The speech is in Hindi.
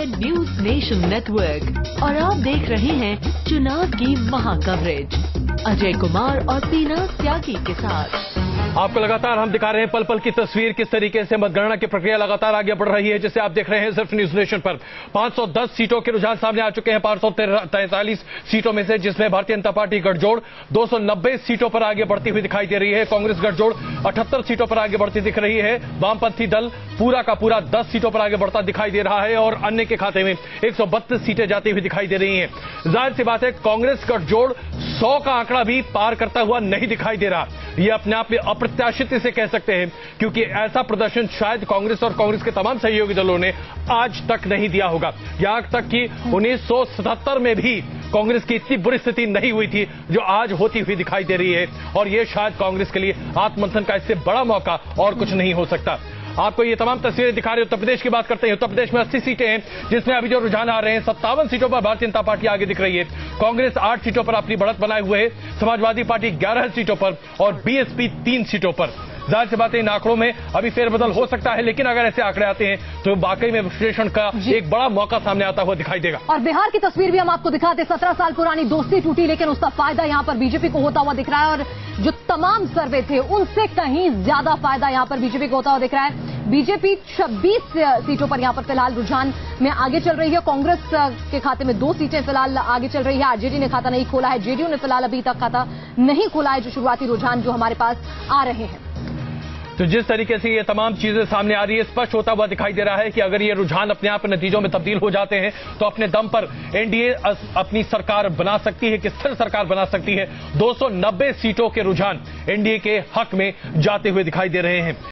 है न्यूज नेशन नेटवर्क और आप देख रहे हैं चुनाव की महा कवरेज अजय कुमार और पीना त्यागी के साथ। आपको लगातार हम दिखा रहे हैं पल पल की तस्वीर, किस तरीके से मतगणना की प्रक्रिया लगातार आगे बढ़ रही है, जिसे आप देख रहे हैं सिर्फ न्यूज नेशन पर। 510 सीटों के रुझान सामने आ चुके हैं 543 सीटों में से, जिसमें भारतीय जनता पार्टी गठजोड़ 290 सीटों पर आगे बढ़ती हुई दिखाई दे रही है। कांग्रेस गठजोड़ 78 सीटों पर आगे बढ़ती दिख रही है। वामपंथी दल पूरा का पूरा 10 सीटों पर आगे बढ़ता दिखाई दे रहा है और अन्य के खाते में 132 सीटें जाती हुई दिखाई दे रही हैं। जाहिर सी बात है, कांग्रेस गठजोड़ 100 का आंकड़ा भी पार करता हुआ नहीं दिखाई दे रहा। यह अपने आप में अप्रत्याशित इसे कह सकते हैं, क्योंकि ऐसा प्रदर्शन शायद कांग्रेस और कांग्रेस के तमाम सहयोगी दलों ने आज तक नहीं दिया होगा। यहां तक कि 1977 में भी कांग्रेस की इतनी बुरी स्थिति नहीं हुई थी जो आज होती हुई दिखाई दे रही है। और यह शायद कांग्रेस के लिए आत्ममंथन का इससे बड़ा मौका और कुछ नहीं हो सकता। आपको ये तमाम तस्वीरें दिखा रहे हैं। उत्तर प्रदेश की बात करते हैं। उत्तर प्रदेश में 80 सीटें हैं, जिसमें अभी जो रुझान आ रहे हैं 57 सीटों पर भारतीय जनता पार्टी आगे दिख रही है। कांग्रेस 8 सीटों पर अपनी बढ़त बनाए हुए है, समाजवादी पार्टी 11 सीटों पर और बीएसपी 3 सीटों पर। जाहिर सी बात है, इन आंकड़ों में अभी फेरबदल हो सकता है, लेकिन अगर ऐसे आंकड़े आते हैं तो वाकई में विश्लेषण का एक बड़ा मौका सामने आता हुआ दिखाई देगा। और बिहार की तस्वीर भी हम आपको दिखाते। 17 साल पुरानी दोस्ती टूटी, लेकिन उसका फायदा यहां पर बीजेपी को होता हुआ दिख रहा है। और जो तमाम सर्वे थे उनसे कहीं ज्यादा फायदा यहां पर बीजेपी को होता हुआ दिख रहा है। बीजेपी 26 सीटों पर यहां पर फिलहाल रुझान में आगे चल रही है। कांग्रेस के खाते में 2 सीटें फिलहाल आगे चल रही है। आरजेडी ने खाता नहीं खोला है, जेडीयू ने फिलहाल अभी तक खाता नहीं खोला है। जो शुरुआती रुझान जो हमारे पास आ रहे हैं, तो जिस तरीके से ये तमाम चीजें सामने आ रही है, स्पष्ट होता हुआ दिखाई दे रहा है कि अगर ये रुझान अपने आप नतीजों में तब्दील हो जाते हैं तो अपने दम पर एनडीए अपनी सरकार बना सकती है, कि स्थिर सरकार बना सकती है। 290 सीटों के रुझान एनडीए के हक में जाते हुए दिखाई दे रहे हैं।